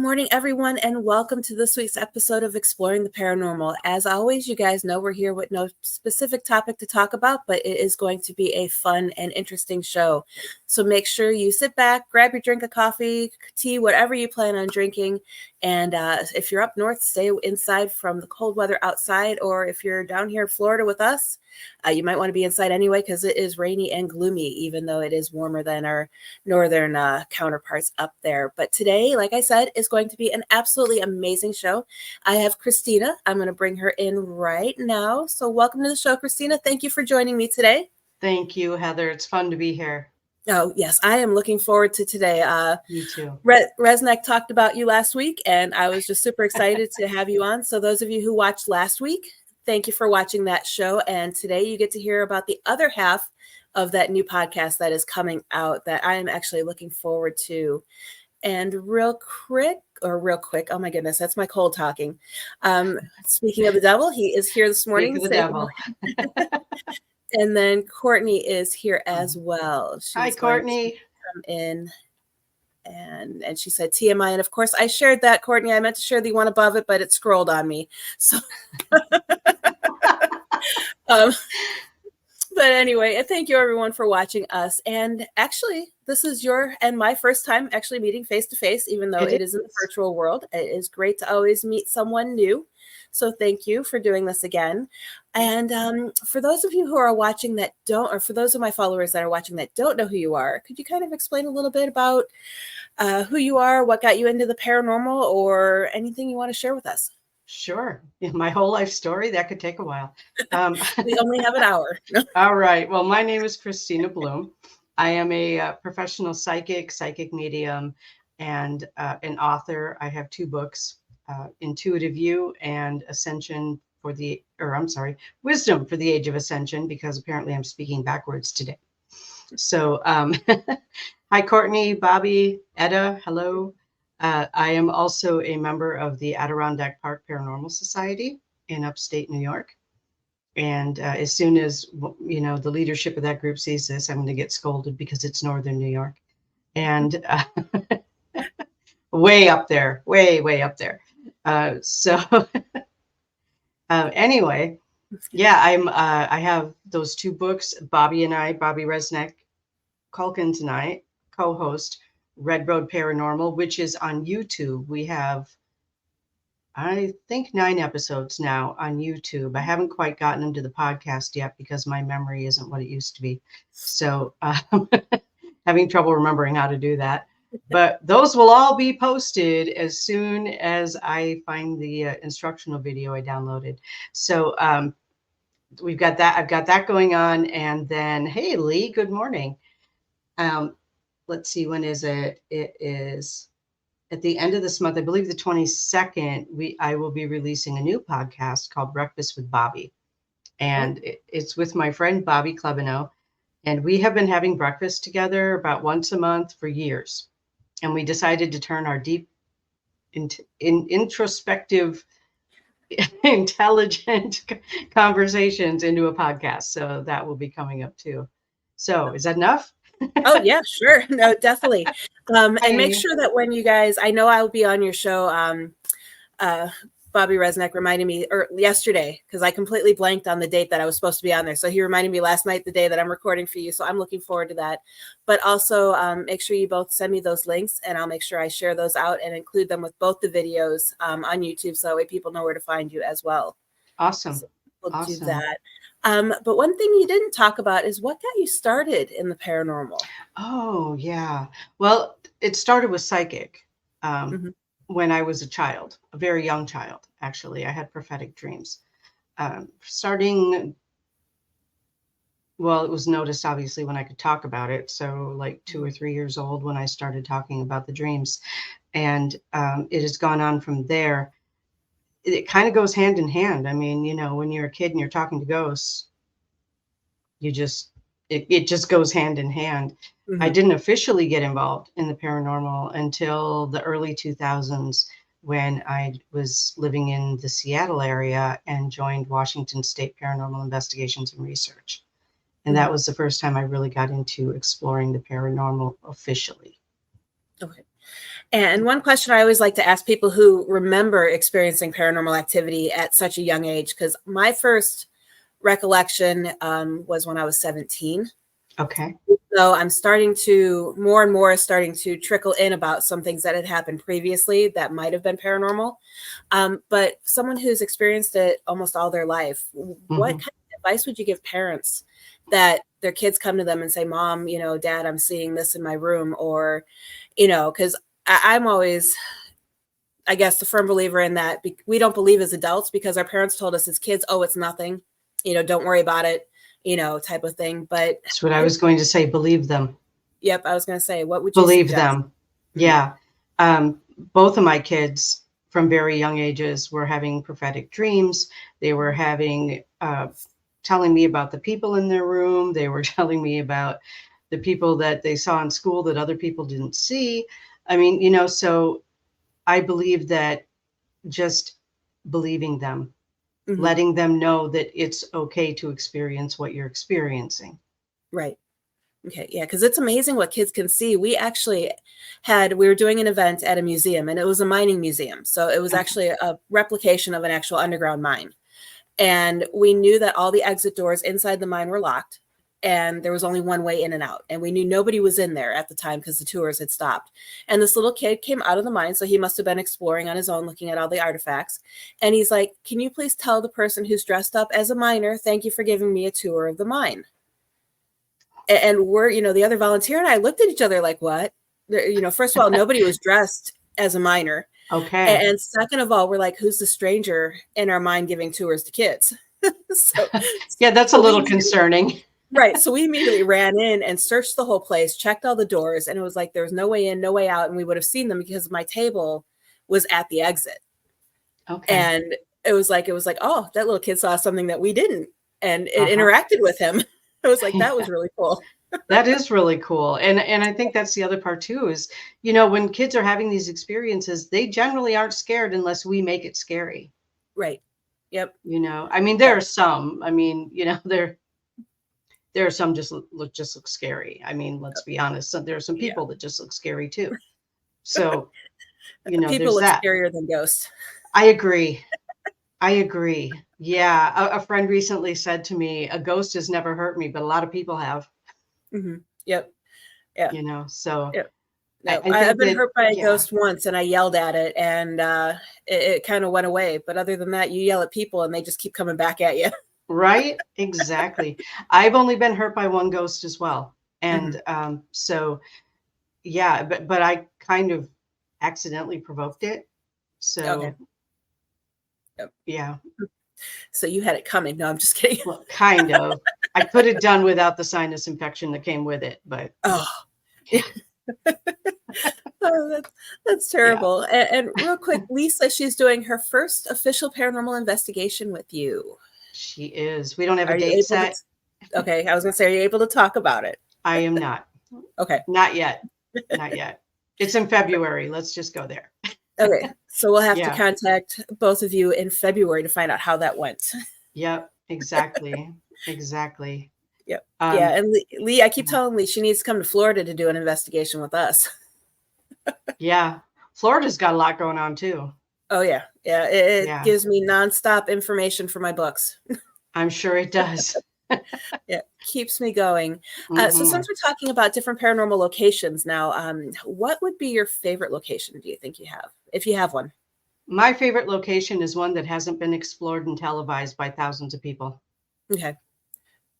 morning, everyone, and welcome to this week's episode of Exploring the Paranormal. As always, you guys know we're here with no specific topic to talk about, but it is going to be a fun and interesting show. So make sure you sit back, grab your drink of coffee, tea, whatever you plan on drinking. And if you're up north, stay inside from the cold weather outside. Or if you're down here in Florida with us, you might want to be inside anyway because it is rainy and gloomy, even though it is warmer than our northern counterparts up there. But today, like I said, is going to be an absolutely amazing show. I have Kristina. I'm going to bring her in right now. So welcome to the show, Kristina. Thank you for joining me today. Thank you, Heather. It's fun to be here. Oh, yes. I am looking forward to today. Me too. Resnick talked about you last week, and I was just super excited to have you on. So those of you who watched last week, thank you for watching that show. And today you get to hear about the other half of that new podcast that is coming out that I am actually looking forward to. And real quick, oh my goodness, that's my cold talking. Speaking of the devil, he is here this morning. Speak of the devil. And then Courtney is here as well. Hi, Courtney. Come in. And she said TMI. And of course, I shared that, Courtney. I meant to share the one above it, but it scrolled on me. So, but anyway, thank you everyone for watching us. And actually, this is your and my first time actually meeting face to face, even though it is in the virtual world. It is great to always meet someone new. So thank you for doing this again. And for those of you who are watching that don't, or for those of my followers that are watching that don't know who you are, could you kind of explain a little bit about who you are, what got you into the paranormal, or anything you want to share with us? Sure. My whole life story, that could take a while. We only have an hour. All right. Well, my name is Kristina Bloom. I am a professional psychic medium, and an author. I have two books, Intuitive You and Wisdom for the Age of Ascension, because apparently I'm speaking backwards today. So, hi, Courtney, Bobby, Etta, hello. I am also a member of the Adirondack Park Paranormal Society in upstate New York. And as soon as, the leadership of that group sees this, I'm going to get scolded because it's Northern New York. And way up there, way up there. Anyway, yeah, I have those two books. Bobby Resnick, Culkin tonight, co-host Red Road Paranormal, which is on YouTube. We have, I think, 9 episodes now on YouTube. I haven't quite gotten into the podcast yet because my memory isn't what it used to be. So having trouble remembering how to do that. But those will all be posted as soon as I find the instructional video I downloaded. So we've got that. I've got that going on. And then, hey, Lee, good morning. Let's see, when is it? It is at the end of this month, I believe the 22nd, I will be releasing a new podcast called Breakfast with Bobby. And it's with my friend, Bobby Klebino. And we have been having breakfast together about once a month for years. And we decided to turn our deep, introspective, intelligent conversations into a podcast. So that will be coming up too. So is that enough? Oh, yeah, sure. No, definitely. And make sure that when you guys, I know I'll be on your show, Bobby Resnick reminded me yesterday, because I completely blanked on the date that I was supposed to be on there. So he reminded me last night, the day that I'm recording for you. So I'm looking forward to that. But also make sure you both send me those links, and I'll make sure I share those out and include them with both the videos on YouTube. So that way people know where to find you as well. Awesome. So we'll do that. But one thing you didn't talk about is what got you started in the paranormal. Oh, yeah. Well, it started with psychic. When I was a child, a very young child, actually. I had prophetic dreams. It was noticed, obviously, when I could talk about it. So like 2 or 3 years old when I started talking about the dreams. And it has gone on from there. It kind of goes hand in hand. I mean, when you're a kid and you're talking to ghosts, it just goes hand in hand. Mm-hmm. I didn't officially get involved in the paranormal until the early 2000s when I was living in the Seattle area and joined Washington State Paranormal Investigations and Research. And that was the first time I really got into exploring the paranormal officially. Okay. And one question I always like to ask people who remember experiencing paranormal activity at such a young age, because my first recollection was when I was 17. Okay. So I'm starting to, more and more starting to trickle in about some things that had happened previously that might have been paranormal. But someone who's experienced it almost all their life, what kind of advice would you give parents that their kids come to them and say, Mom, Dad, I'm seeing this in my room, or, because I'm always, I guess, the firm believer in that we don't believe as adults because our parents told us as kids, oh, it's nothing, don't worry about it, type of thing. But That's what I was going to say. Believe them. yep, I was going to say, what would you Believe suggest? them. Yeah. Both of my kids from very young ages were having prophetic dreams. They were having, telling me about the people in their room. They were telling me about the people that they saw in school that other people didn't see. I mean, so I believe that just believing them, letting them know that it's okay to experience what you're experiencing. Right. Okay. Yeah. Because it's amazing what kids can see. We actually we were doing an event at a museum, and it was a mining museum. So it was actually a replication of an actual underground mine. And we knew that all the exit doors inside the mine were locked, and there was only one way in and out. And we knew nobody was in there at the time because the tours had stopped. And this little kid came out of the mine. So he must have been exploring on his own, looking at all the artifacts. And he's like, can you please tell the person who's dressed up as a miner, thank you for giving me a tour of the mine? And we're, the other volunteer and I looked at each other like, what? First of all, nobody was dressed as a miner. Okay. And second of all, we're like, who's the stranger in our mind giving tours to kids? Yeah, that's a little concerning. Right. So we immediately ran in and searched the whole place, checked all the doors, and it was like there was no way in, no way out. And we would have seen them because my table was at the exit. Okay. And it was like, oh, that little kid saw something that we didn't. And it interacted with him. I was like, that was really cool. That is really cool. And I think that's the other part too, is, when kids are having these experiences, they generally aren't scared unless we make it scary. Right. Yep. I mean, there are some, there are some just look scary. I mean, let's be honest. So there are some people that just look scary too. So, people there's look that. scarier than ghosts. I agree. Yeah. A friend recently said to me, a ghost has never hurt me, but a lot of people have. Yep. Yeah. So yep. No, I I've been hurt by a ghost once, and I yelled at it, and it kind of went away. But other than that, you yell at people and they just keep coming back at you. Right. Exactly. I've only been hurt by one ghost as well. And so, yeah, but I kind of accidentally provoked it. So, yeah. So you had it coming. No, I'm just kidding. Well, kind of. I could have done without the sinus infection that came with it, but. Oh, yeah. Oh, that's terrible. Yeah. And real quick, Lisa, she's doing her first official paranormal investigation with you. She is. We don't have a date set. Okay. I was going to say, are you able to talk about it? I am not. Okay. Not yet. Not yet. It's in February. Let's just go there. Okay. So we'll have to contact both of you in February to find out how that went. Yep. Exactly. Exactly. Yep. Yeah. And Lee, I keep telling Lee she needs to come to Florida to do an investigation with us. Yeah. Florida's got a lot going on too. Oh, yeah. Yeah. It gives me nonstop information for my books. I'm sure it does. Yeah. Keeps me going. So since we're talking about different paranormal locations now, what would be your favorite location, do you think you have, if you have one? My favorite location is one that hasn't been explored and televised by thousands of people. Okay.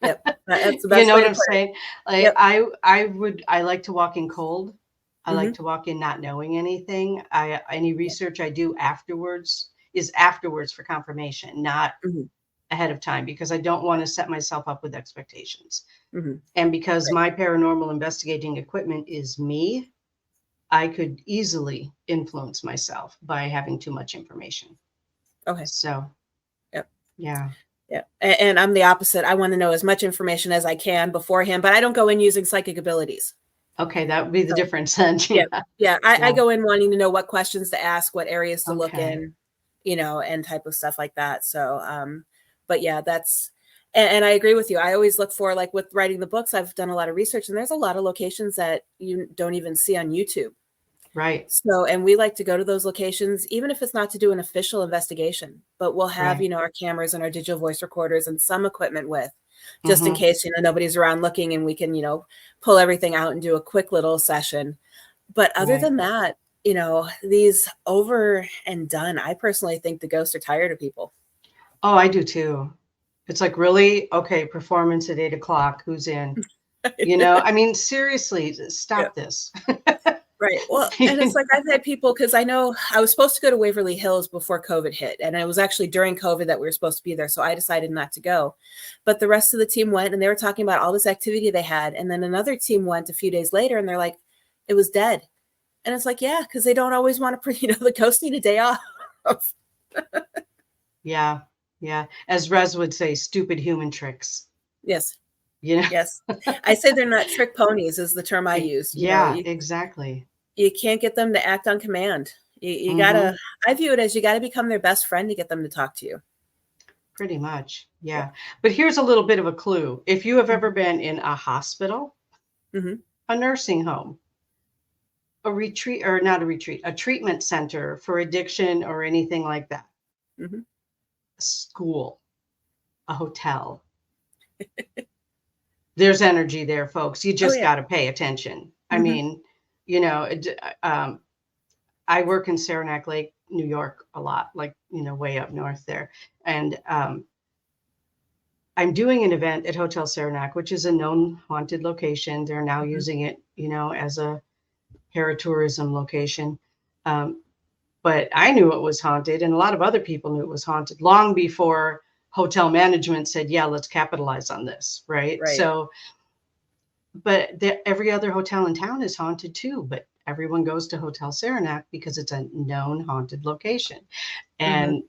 Yep. That's the best you know what I'm saying? Like, yep. I like to walk in cold. I like to walk in not knowing anything. Any research I do afterwards is afterwards for confirmation, not ahead of time, because I don't want to set myself up with expectations. And because my paranormal investigating equipment is me, I could easily influence myself by having too much information. Okay. So, yeah. Yeah. And I'm the opposite. I want to know as much information as I can beforehand, but I don't go in using psychic abilities. Okay. That would be the difference then. Yeah. I go in wanting to know what questions to ask, what areas to look in, and type of stuff like that. So, but yeah, and I agree with you. I always look for, like with writing the books, I've done a lot of research, and there's a lot of locations that you don't even see on YouTube. Right. So, and we like to go to those locations, even if it's not to do an official investigation, but we'll have, Right. our cameras and our digital voice recorders and some equipment with, just in Mm-hmm. case, nobody's around looking, and we can, pull everything out and do a quick little session. But other Right. than that, these over and done, I personally think the ghosts are tired of people. Oh, I do too. It's like, really? Okay, performance at 8 o'clock. Who's in? I mean, seriously, Yeah. stop this. Right. Well, and it's like I've had people, because I know I was supposed to go to Waverly Hills before COVID hit. And it was actually during COVID that we were supposed to be there. So I decided not to go. But the rest of the team went, and they were talking about all this activity they had. And then another team went a few days later, and they're like, it was dead. And it's like, yeah, because they don't always want to, the ghosts need a day off. Yeah. Yeah. As Rez would say, stupid human tricks. Yes. You know? Yes. I say they're not trick ponies is the term I use. Yeah, exactly. You can't get them to act on command. You Mm-hmm. gotta, I view it as you gotta become their best friend to get them to talk to you. Pretty much. Yeah. Yeah. But here's a little bit of a clue. If you have ever Mhm. been in a hospital, Mhm. a nursing home, a retreat, or not a retreat, a treatment center for addiction or anything like that, Mhm. a school, a hotel, there's energy there, folks. You Oh, just yeah. got to pay attention. I Mhm. mean, I work in Saranac Lake, New York a lot, like, way up north there. And I'm doing an event at Hotel Saranac, which is a known haunted location. They're now Mhm. using it, as a paratourism location. Um, but I knew it was haunted, and a lot of other people knew it was haunted long before hotel management said, yeah, let's capitalize on this. Right. Right. So, but every other hotel in town is haunted too. But everyone goes to Hotel Saranac because it's a known haunted location. Mhm. And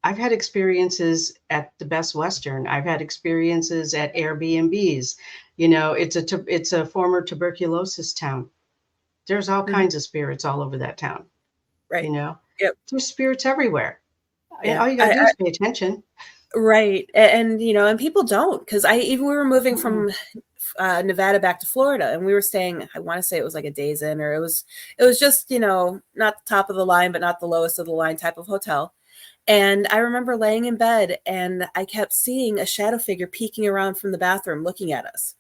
I've had experiences at the Best Western. I've had experiences at Airbnbs. It's a former tuberculosis town. There's all Mhm. kinds of spirits all over that town. You Right. know, Yep. there's spirits everywhere. And Yeah. all you got to do is pay attention. Right. And, and people don't, because we were moving Mm-mm. from Nevada back to Florida, and we were staying, I want to say it was like a Days Inn, or it was just, not the top of the line, but not the lowest of the line type of hotel. And I remember laying in bed, and I kept seeing a shadow figure peeking around from the bathroom looking at us.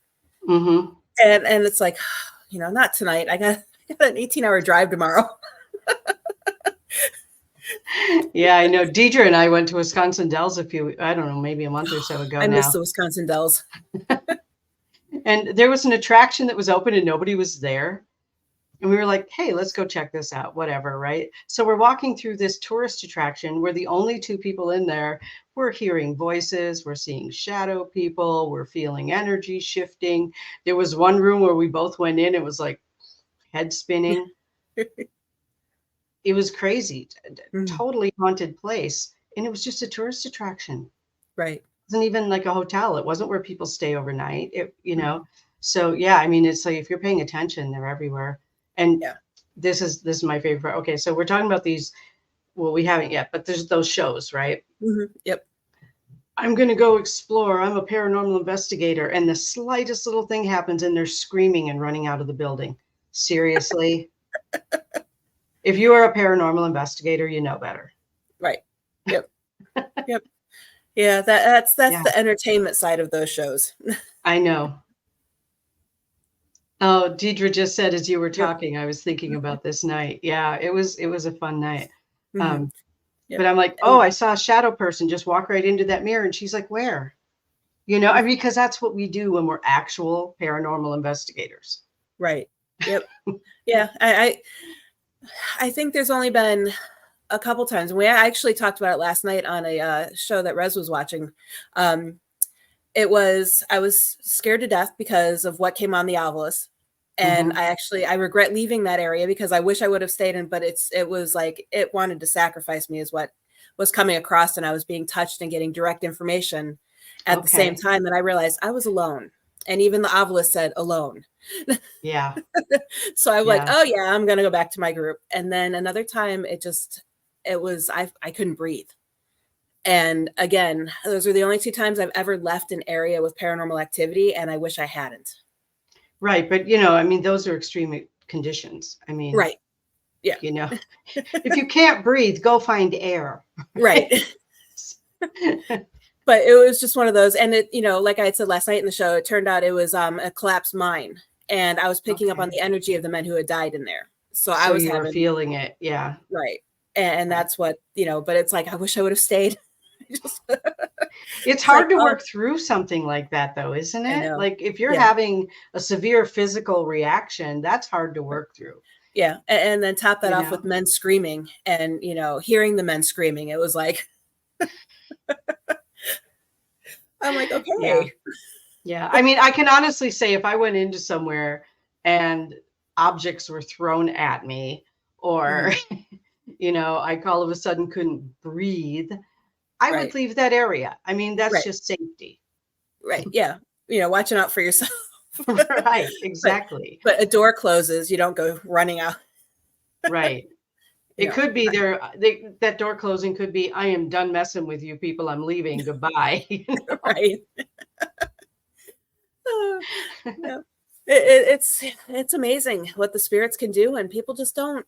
Mm-hmm. And it's like, not tonight. I got an 18-hour drive tomorrow. Yeah, I know. Deidre and I went to Wisconsin Dells I don't know, maybe a month or so ago I miss now. the Wisconsin Dells. And there was an attraction that was open and nobody was there. And we were like, hey, let's go check this out, whatever, right? So we're walking through this tourist attraction. We're the only two people in there. We're hearing voices, we're seeing shadow people, we're feeling energy shifting. There was one room where we both went in, it was like head spinning. It was crazy, Mhm. totally haunted place. And it was just a tourist attraction. Right. It wasn't even like a hotel. It wasn't where people stay overnight. Mhm. So yeah, I mean, it's like if you're paying attention, they're everywhere. And Yeah. this is my favorite part. Okay, so we're talking about these. Well, we haven't yet, but there's those shows, right? Yep. I'm going to go explore. I'm a paranormal investigator, and the slightest little thing happens, and they're screaming and running out of the building. Seriously, if you are a paranormal investigator, you know better. Right. Yep. Yep. Yeah, that's Yeah, the entertainment side of those shows. I know. Oh, Deidre just said as you were Yep. talking, I was thinking about this night. Yeah, it was a fun night. Mhm. Um, Yep. but I'm like, oh, And I saw a shadow person just walk right into that mirror, and she's like, where? I mean, because that's what we do when we're actual paranormal investigators. right. Yep. Yeah. I think there's only been a couple times. We actually talked about it last night on a show that Rez was watching. Um, I was scared to death because of what came on the Ovilus. And Hmm. I regret leaving that area because I wish I would have stayed in, but it was like it wanted to sacrifice me is what was coming across, and I was being touched and getting direct information at the same Okay. time. And I realized I was alone. And even the Ovilus said alone. Yeah. So I'm like, Yeah. oh yeah, I'm gonna go back to my group. And then another time I couldn't breathe. And again, those are the only two times I've ever left an area with paranormal activity, and I wish I hadn't. Right. But I mean, those are extreme conditions. I mean, Right. Yeah. you know, if you can't breathe, go find air. Right. But it was just one of those. And it, like I had said last night in the show, it turned out it was a collapsed mine. And I was picking up on the energy of the men who had died in there. So I was you were having feeling it. Yeah. Right. And that's what, but it's like, I wish I would have stayed. It's hard to work through something like that, though, isn't it? Like if you're having a severe physical reaction, that's hard to work through. Yeah. And then top that off with men screaming and, hearing the men screaming. It was like, I'm like, okay. Yeah. I mean, I can honestly say if I went into somewhere and objects were thrown at me or, I all of a sudden couldn't breathe, I would leave that area. I mean, that's just safety. Right. Yeah. Watching out for yourself. Right. Exactly. But a door closes, you don't go running out. Right. It could be that door closing could be, I am done messing with you people. I'm leaving. Goodbye. Right. Yeah. It's amazing what the spirits can do, and people just don't,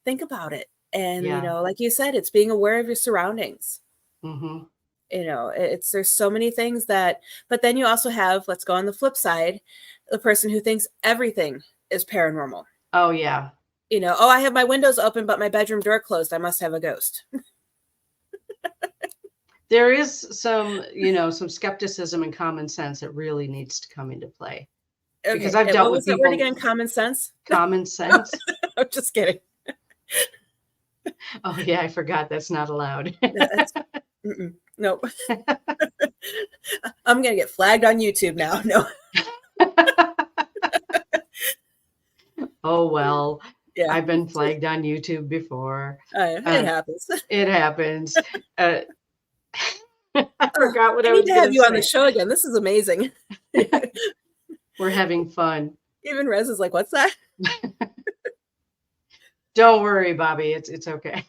think about it. And, like you said, it's being aware of your surroundings. Mm-hmm. There's so many things but then you also have, let's go on the flip side, the person who thinks everything is paranormal. Oh, yeah. I have my windows open, but my bedroom door closed. I must have a ghost. There is some skepticism and common sense that really needs to come into play. Okay. Because I've dealt with people. What was that word again? Common sense? Common sense? I'm just kidding. Oh, yeah, I forgot. That's not allowed. Nope. I'm going to get flagged on YouTube now. No. Oh, well. Yeah. I've been flagged on YouTube before. It happens. It happens. I forgot what I was going to say. I need to have you on the show again. This is amazing. We're having fun. Even Rez is like, what's that? Don't worry, Bobby. It's okay.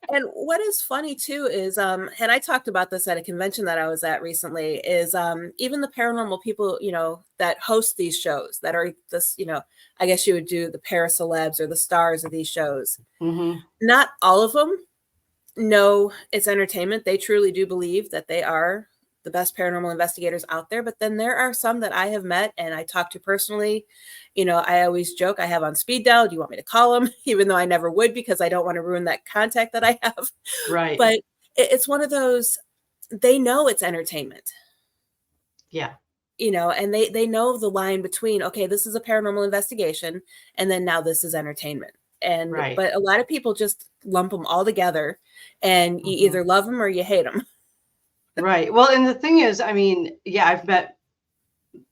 And what is funny too is, and I talked about this at a convention that I was at recently, is even the paranormal people, that host these shows that are this, I guess you would do the paracelebs or the stars of these shows. Mm-hmm. Not all of them know it's entertainment. They truly do believe that they are the best paranormal investigators out there. But then there are some that I have met and I talk to personally. I always joke, I have on speed dial. Do you want me to call them? Even though I never would, because I don't want to ruin that contact that I have. Right. But it's one of those, they know it's entertainment. Yeah. And they know the line between, okay, this is a paranormal investigation, and then now this is entertainment. And but a lot of people just lump them all together, and you either love them or you hate them. Right. Well, and the thing is, I mean, yeah, I've met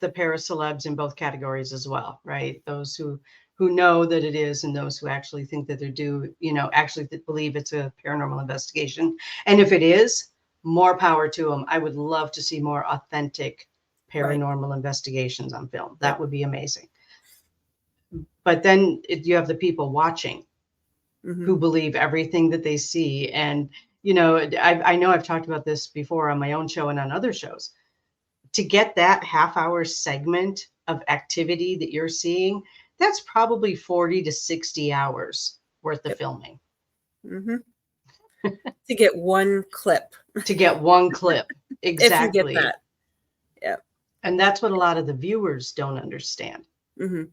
the paracelebs in both categories as well, right? Those who know that it is, and those who actually think that they're actually believe it's a paranormal investigation. And if it is, more power to them. I would love to see more authentic paranormal investigations on film. That would be amazing. But then you have the people watching who believe everything that they see. And I know I've talked about this before on my own show and on other shows. To get that half-hour segment of activity that you're seeing, that's probably 40 to 60 hours worth of filming. Mm-hmm. To get one clip. Exactly. If you get that. Yeah. And that's what a lot of the viewers don't understand. Mm-hmm.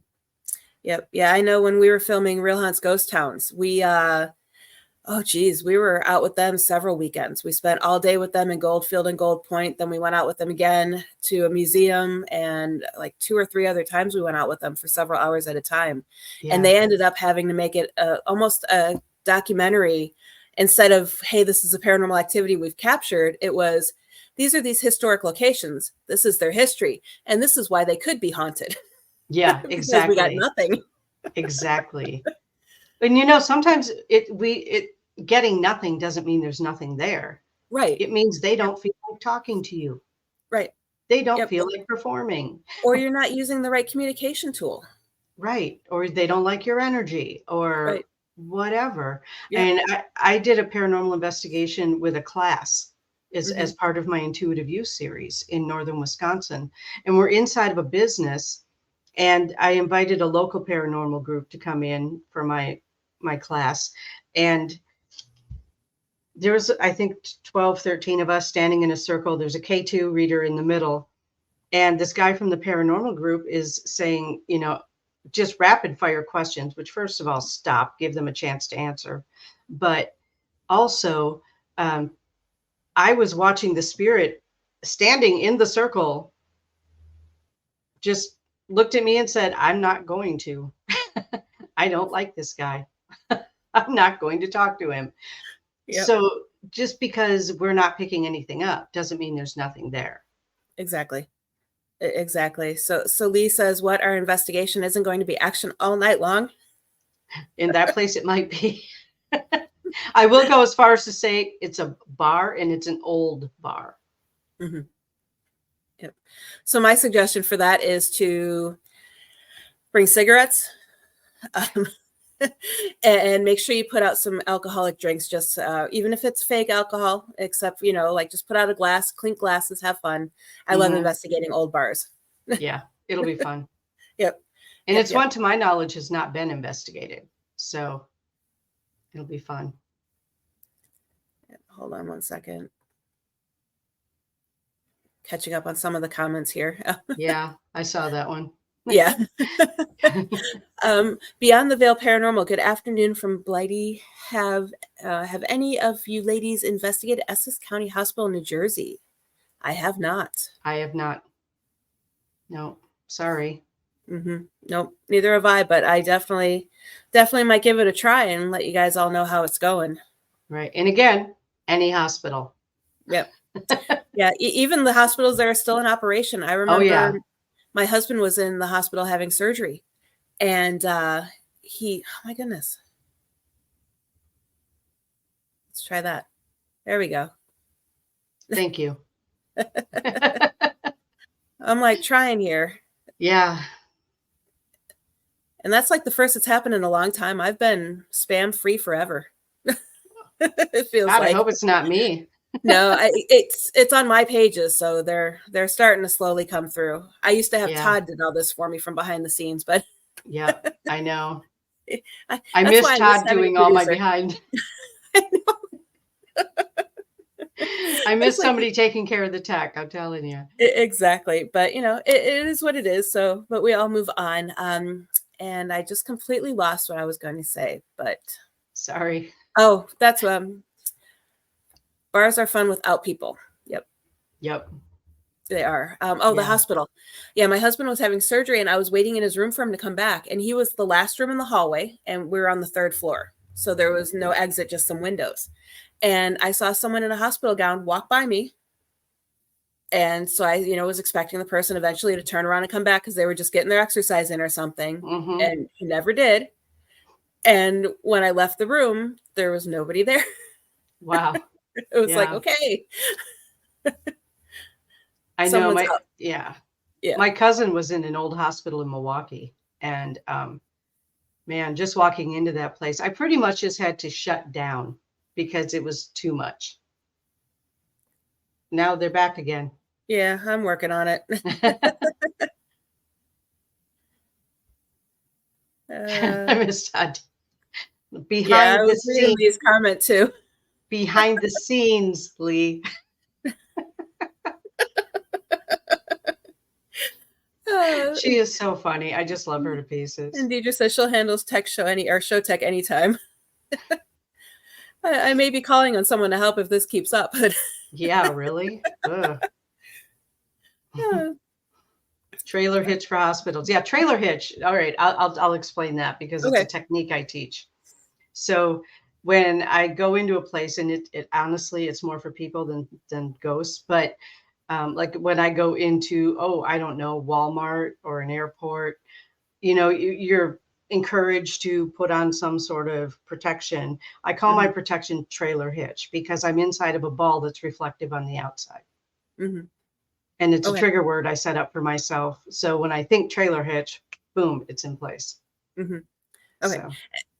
Yep. Yeah, I know when we were filming Real Haunts Ghost Towns, we we were out with them several weekends. We spent all day with them in Goldfield and Gold Point. Then we went out with them again to a museum, and like 2 or 3 other times we went out with them for several hours at a time. Yeah. And they ended up having to make it almost a documentary. Instead of, hey, this is a paranormal activity we've captured, it was, these are these historic locations. This is their history. And this is why they could be haunted. Yeah, exactly. We got nothing. Exactly. And sometimes getting nothing doesn't mean there's nothing there. Right. It means they don't feel like talking to you. Right. They don't feel like performing. Or you're not using the right communication tool. Right. Or they don't like your energy or whatever. Yeah. And I did a paranormal investigation with a class as part of my intuitive use series in northern Wisconsin. And we're inside of a business. And I invited a local paranormal group to come in for my class. And there was, I think, 12, 13 of us standing in a circle. There's a K2 reader in the middle. And this guy from the paranormal group is saying, just rapid fire questions, which first of all, stop, give them a chance to answer. But also, I was watching the spirit standing in the circle, just looked at me and said, I'm not going to. I don't like this guy. I'm not going to talk to him. Yep. So just because we're not picking anything up doesn't mean there's nothing there. Exactly. So Lee says, what our investigation isn't going to be action all night long. In that place, it might be. I will go as far as to say it's a bar, and it's an old bar. Mm-hmm. Yep. So my suggestion for that is to bring cigarettes, and make sure you put out some alcoholic drinks, just even if it's fake alcohol, except, just put out a glass, clink glasses, have fun. I love investigating old bars. Yeah, it'll be fun. Yep. And it's one, to my knowledge, has not been investigated. So it'll be fun. Hold on one second. Catching up on some of the comments here. Yeah, I saw that one. Yeah. Beyond the Veil Paranormal, good afternoon from Blighty. Have any of you ladies investigated Essex County Hospital, New Jersey? I have not. I have not. No, sorry. Nope, neither have I, but I definitely might give it a try and let you guys all know how it's going. Right. And again, any hospital. Yep. Yeah, even the hospitals that are still in operation. I remember my husband was in the hospital having surgery, and oh my goodness. Let's try that. There we go. Thank you. I'm like trying here. Yeah. And that's like the first it's happened in a long time. I've been spam free forever. It feels God, like. I hope it's not me. No, it's on my pages, so they're starting to slowly come through. I used to have Todd did all this for me from behind the scenes, but yeah, I know. I miss Todd doing all my behind. I know. I miss somebody taking care of the tech. I'm telling you. Exactly, but it is what it is. So, but we all move on. And I just completely lost what I was going to say, but sorry. Oh, that's bars are fun without people. Yep. They are. The hospital. Yeah, my husband was having surgery, and I was waiting in his room for him to come back, and he was the last room in the hallway, and we were on the 3rd floor, so there was no exit, just some windows. And I saw someone in a hospital gown walk by me. And so I, was expecting the person eventually to turn around and come back because they were just getting their exercise in or something. And he never did. And when I left the room, there was nobody there. Wow. It was like, okay. I know. My cousin was in an old hospital in Milwaukee. And man, just walking into that place, I pretty much just had to shut down because it was too much. Now they're back again. Yeah, I'm working on it. I missed Todd. Behind the scenes. Lee's comment too. Behind the scenes, Lee. She is so funny. I just love her to pieces. And Deidre says she'll handle tech show tech anytime. I may be calling on someone to help if this keeps up. But yeah, really? Trailer hitch for hospitals. Yeah, trailer hitch. All right, I'll explain that because it's a technique I teach. So when I go into a place, and it honestly, it's more for people than ghosts, but like when I go into, I don't know, Walmart or an airport, you're encouraged to put on some sort of protection. I call my protection trailer hitch because I'm inside of a ball that's reflective on the outside. And it's a trigger word I set up for myself. So when I think trailer hitch, boom, it's in place. Okay. So.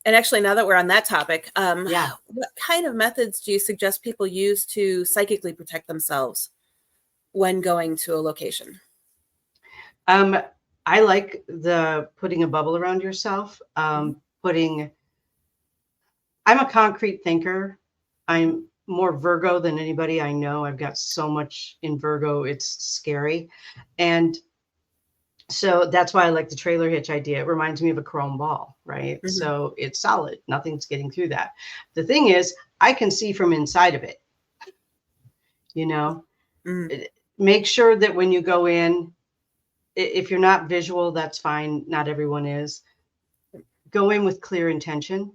And actually, now that we're on that topic, what kind of methods do you suggest people use to psychically protect themselves when going to a location? I like the putting a bubble around yourself. I'm a concrete thinker. I'm more Virgo than anybody I know. I've got so much in Virgo, it's scary. And so that's why I like the trailer hitch idea. It reminds me of a chrome ball, right? Mm-hmm. So it's solid. Nothing's getting through that. The thing is, I can see from inside of it, you know? Mm-hmm. Make sure that when you go in, if you're not visual, that's fine. Not everyone is. Go in with clear intention.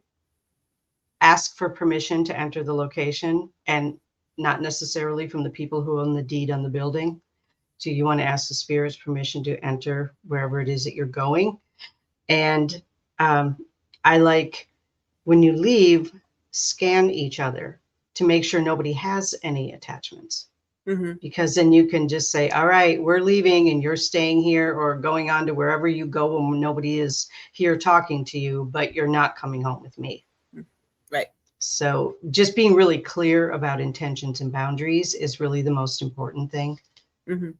Ask for permission to enter the location, and not necessarily from the people who own the deed on the building. So you want to ask the spirits permission to enter wherever it is that you're going. And I like, when you leave, scan each other to make sure nobody has any attachments. Mm-hmm. Because then you can just say, all right, we're leaving and you're staying here or going on to wherever you go when nobody is here talking to you, but you're not coming home with me. Right. So just being really clear about intentions and boundaries is really the most important thing. Mm-hmm.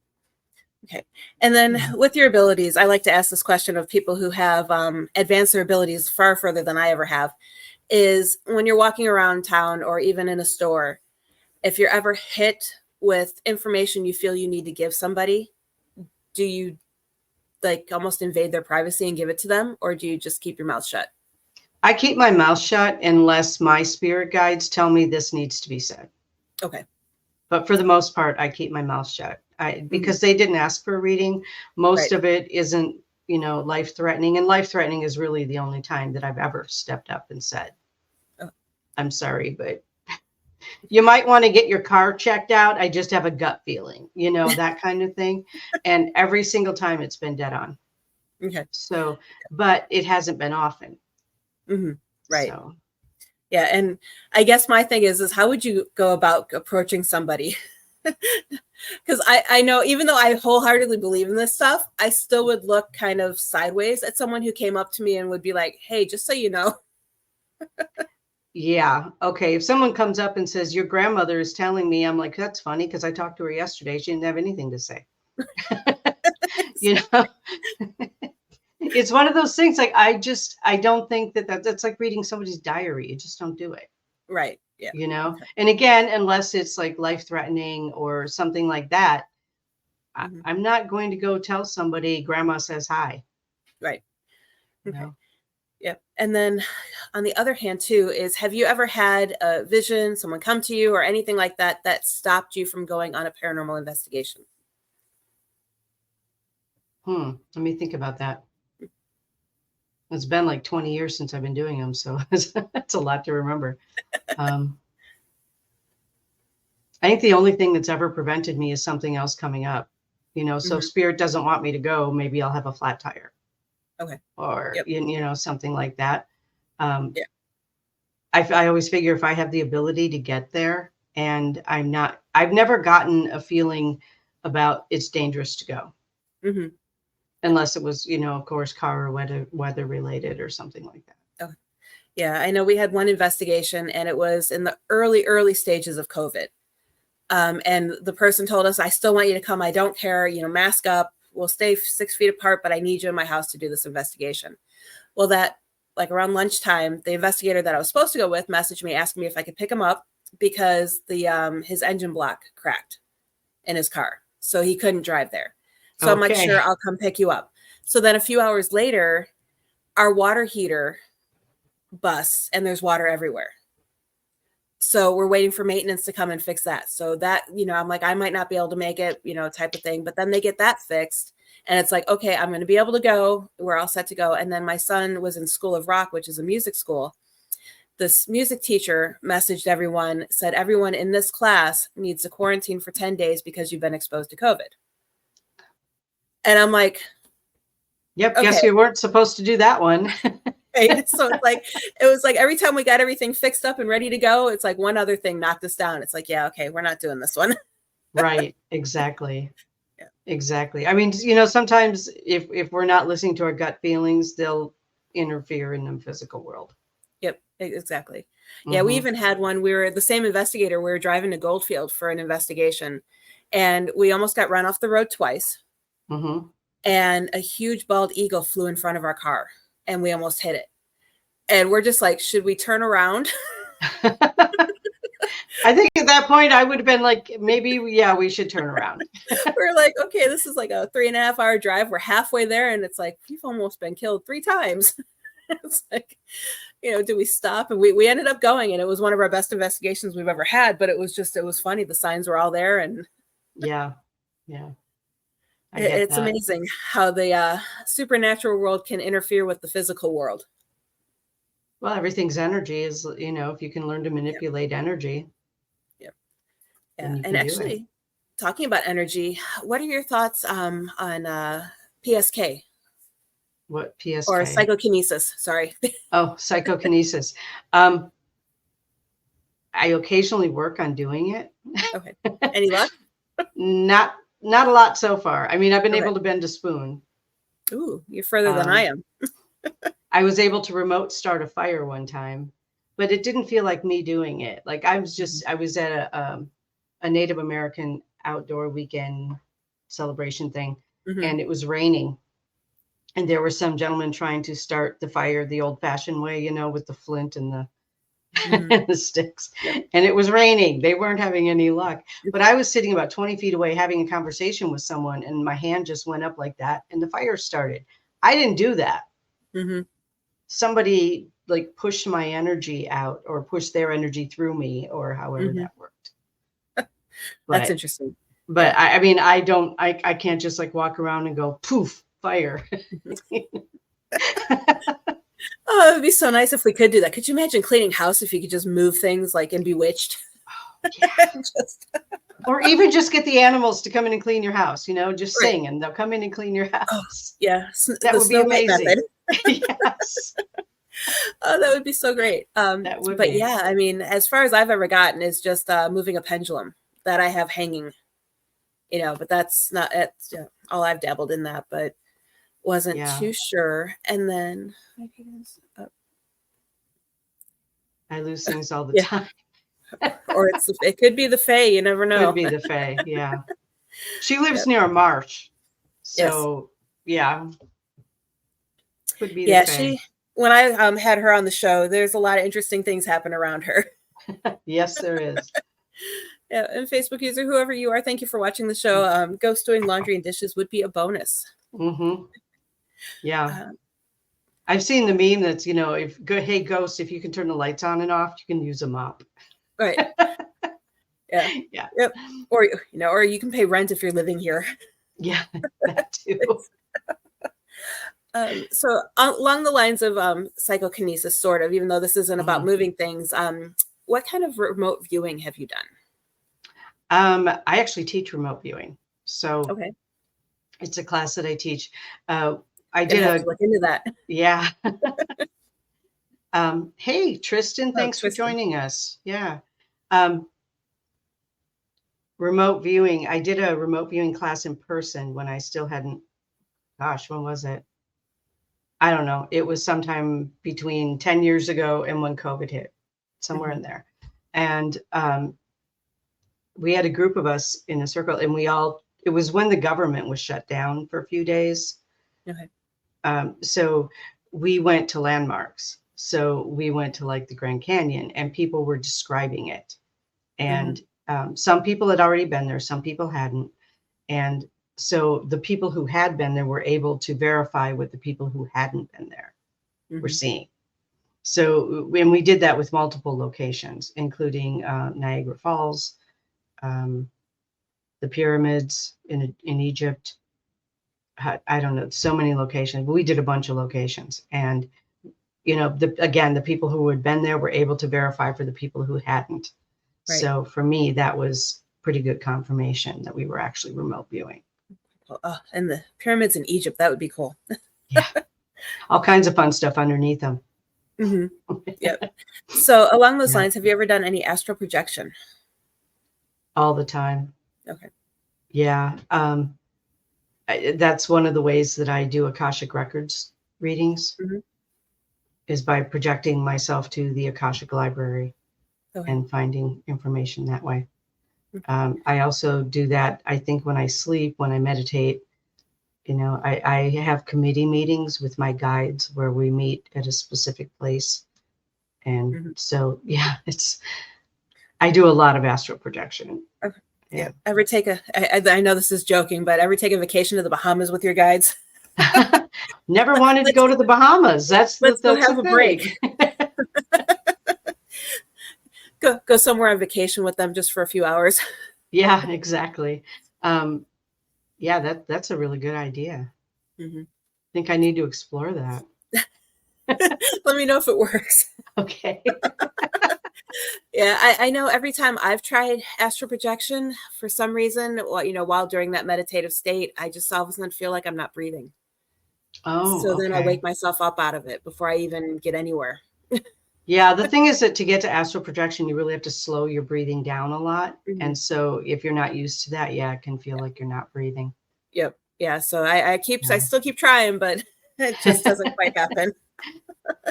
Okay. And then with your abilities, I like to ask this question of people who have advanced their abilities far further than I ever have, is when you're walking around town or even in a store, if you're ever hit with information you feel you need to give somebody, do you like almost invade their privacy and give it to them, or do you just keep your mouth shut? I keep my mouth shut unless my spirit guides tell me this needs to be said. Okay. But for the most part, I keep my mouth shut because they didn't ask for a reading. Most of it isn't, life threatening, and life threatening is really the only time that I've ever stepped up and said, I'm sorry, but you might want to get your car checked out. I just have a gut feeling, that kind of thing. And every single time it's been dead on. Okay. So, but it hasn't been often. Mm-hmm. Right. So. Yeah. And I guess my thing is how would you go about approaching somebody? Because I know, even though I wholeheartedly believe in this stuff, I still would look kind of sideways at someone who came up to me and would be like, hey, just so you know. Yeah. Okay. If someone comes up and says, your grandmother is telling me, I'm like, that's funny because I talked to her yesterday. She didn't have anything to say. It's one of those things, like, I don't think that's like reading somebody's diary. You just don't do it. Right. Yeah. Okay. And again, unless it's like life threatening or something like that, I'm not going to go tell somebody grandma says hi. Right. Okay. Yep. And then on the other hand too, is have you ever had a vision, someone come to you or anything like that, that stopped you from going on a paranormal investigation? Let me think about that. It's been like 20 years since I've been doing them. So that's a lot to remember. I think the only thing that's ever prevented me is something else coming up, so if spirit doesn't want me to go, maybe I'll have a flat tire. Okay. Or, something like that. Yeah. I always figure if I have the ability to get there and I've never gotten a feeling about it's dangerous to go. Mm-hmm. Unless it was, of course, car or weather related or something like that. Okay. Yeah. I know we had one investigation and it was in the early stages of COVID. And the person told us, I still want you to come. I don't care, mask up. We'll stay 6 feet apart, but I need you in my house to do this investigation. Well, that like around lunchtime, the investigator that I was supposed to go with messaged me asking me if I could pick him up because his engine block cracked in his car. So he couldn't drive there. So I'm like, sure, I'll come pick you up. So then a few hours later, our water heater busts and there's water everywhere. So we're waiting for maintenance to come and fix that. So that, I'm like, I might not be able to make it, type of thing. But then they get that fixed. And it's like, okay, I'm going to be able to go. We're all set to go. And then my son was in School of Rock, which is a music school. This music teacher messaged everyone, said everyone in this class needs to quarantine for 10 days because you've been exposed to COVID. And I'm like, yep, okay. Guess you weren't supposed to do that one. Right? So it was like every time we got everything fixed up and ready to go, it's like one other thing knocked us down. It's like, yeah, okay, we're not doing this one. Right. Exactly. Yeah. Exactly. I mean, sometimes if we're not listening to our gut feelings, they'll interfere in the physical world. Yep, exactly. Yeah, we even had one. We were the same investigator. We were driving to Goldfield for an investigation, and we almost got run off the road twice. and a huge bald eagle flew in front of our car, and we almost hit it. And we're just like, should we turn around? I think at that point I would have been like, maybe, yeah, we should turn around. We're like, okay, this is like a 3.5 hour drive. We're halfway there, and it's like, we've almost been killed 3 times. It's like, do we stop? And we ended up going, and it was one of our best investigations we've ever had, but it was funny. The signs were all there, and yeah. It's amazing how the supernatural world can interfere with the physical world. Well, everything's energy is, if you can learn to manipulate energy. Yeah. And actually, talking about energy, what are your thoughts on PSK? What PSK? Or psychokinesis, sorry. Oh, psychokinesis. I occasionally work on doing it. Okay. Any luck? Not a lot so far. I mean, I've been able to bend a spoon. Ooh, you're further than I am. I was able to remote start a fire one time, but it didn't feel like me doing it. Like I was at a Native American outdoor weekend celebration thing, and it was raining. And there were some gentlemen trying to start the fire the old-fashioned way, with the flint and the and the sticks. And it was raining. They weren't having any luck. But I was sitting about 20 feet away having a conversation with someone, and my hand just went up like that, and the fire started. I didn't do that. Somebody like pushed my energy out or pushed their energy through me, or however that worked. That's interesting. But I mean, I can't just like walk around and go poof, fire. Oh, it would be so nice if we could do that. Could you imagine cleaning house if you could just move things like in Bewitched? Oh, yeah. Or even just get the animals to come in and clean your house, just sing and they'll come in and clean your house. Oh, yeah. That would be amazing. Yes. Oh, that would be so great. That would but be. Yeah, I mean, as far as I've ever gotten is just moving a pendulum that I have hanging, but that's not all I've dabbled in that, but wasn't too sure. And then I lose things all the time. Or it could be the Fae. You never know. Could be the Fae. Yeah. She lives near a marsh. So could be the Fae. When I had her on the show, there's a lot of interesting things happen around her. Yes, there is. Yeah, and Facebook user, whoever you are, thank you for watching the show. Ghost doing laundry and dishes would be a bonus. Yeah. I've seen the meme that's, hey, Ghost, if you can turn the lights on and off, you can use a mop. Right. Yeah. Yep. Or you can pay rent if you're living here. Yeah, that too. So along the lines of psychokinesis, sort of, even though this isn't about moving things, what kind of remote viewing have you done? I actually teach remote viewing. So it's a class that I teach. I did look into that. Yeah. Hey, Tristan, thanks for joining us. Yeah. Remote viewing. I did a remote viewing class in person when I still hadn't, when was it? I don't know. It was sometime between 10 years ago and when COVID hit, somewhere in there. And we had a group of us in a circle, and it was when the government was shut down for a few days. So we went to landmarks. So we went to like the Grand Canyon, and people were describing it. And some people had already been there. Some people hadn't. And so the people who had been there were able to verify what the people who hadn't been there were seeing. So when we did that with multiple locations, including Niagara Falls, the pyramids in Egypt, I don't know, so many locations, but we did a bunch of locations. And, the people who had been there were able to verify for the people who hadn't. Right. So for me, that was pretty good confirmation that we were actually remote viewing. And the pyramids in Egypt, that would be cool. Yeah. All kinds of fun stuff underneath them. Yep. So along those lines, have you ever done any astral projection? All the time. Okay. Yeah. That's one of the ways that I do Akashic Records readings is by projecting myself to the Akashic Library and finding information that way. I also do that, I think, when I sleep, when I meditate, I have committee meetings with my guides where we meet at a specific place. And so, yeah, I do a lot of astral projection. Yeah. Ever take I know this is joking, but ever take a vacation to the Bahamas with your guides? Never wanted to go to the Bahamas. That's let's go the have a break. Go somewhere on vacation with them just for a few hours. Yeah, exactly. Yeah, that's a really good idea. I think I need to explore that. Let me know if it works. Okay. Yeah, I know every time I've tried astral projection, for some reason, while during that meditative state, I just all of a sudden feel like I'm not breathing. Oh, So then I'll okay. wake myself up out of it before I even get anywhere. Yeah, the thing is that to get to astral projection, you really have to slow your breathing down a lot. And so if you're not used to that, yeah, it can feel like you're not breathing. Yep. Yeah. So I still keep trying, but it just doesn't quite happen.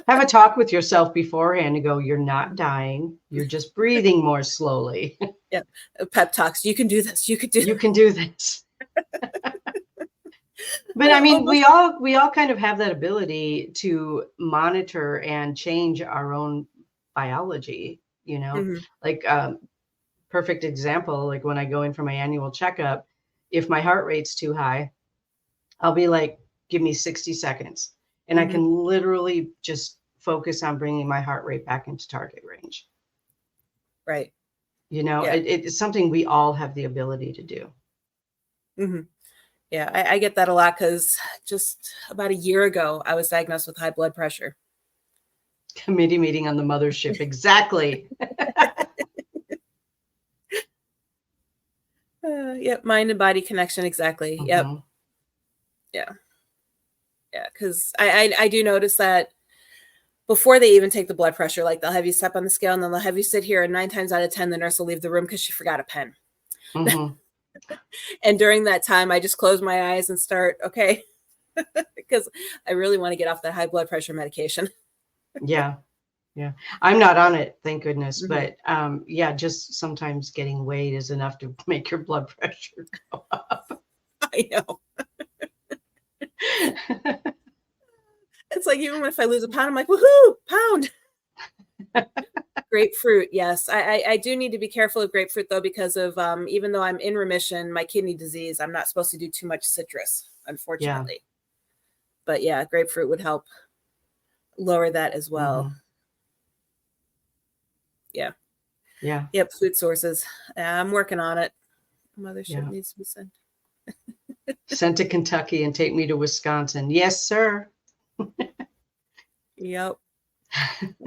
Have a talk with yourself beforehand and go, you're not dying. You're just breathing more slowly. Yeah. Pep talks. You can do this. You could do You can do this. But I mean, we all kind of have that ability to monitor and change our own biology, like perfect example, like when I go in for my annual checkup, if my heart rate's too high, I'll be like, give me 60 seconds. And I can literally just focus on bringing my heart rate back into target range. Right. It's something we all have the ability to do. Yeah, I get that a lot because just about a year ago, I was diagnosed with high blood pressure. Committee meeting on the mothership. Exactly. Yep. Mind and body connection. Exactly. Yep. Yeah. Yeah. Because I do notice that before they even take the blood pressure, like they'll have you step on the scale and then they'll have you sit here, and 9 times out of 10, the nurse will leave the room because she forgot a pen. And during that time, I just close my eyes and start, okay, because I really want to get off that high blood pressure medication. Yeah. I'm not on it, thank goodness. But yeah, just sometimes getting weighed is enough to make your blood pressure go up. I know. It's like, even if I lose a pound, I'm like, woohoo, pound. Grapefruit. Yes. I do need to be careful of grapefruit though, because of, even though I'm in remission, my kidney disease, I'm not supposed to do too much citrus, unfortunately. Yeah. But yeah, grapefruit would help lower that as well. Yeah. Yep. Food sources. I'm working on it. Mothership needs to be sent. Sent to Kentucky and take me to Wisconsin. Yes, sir. Yep.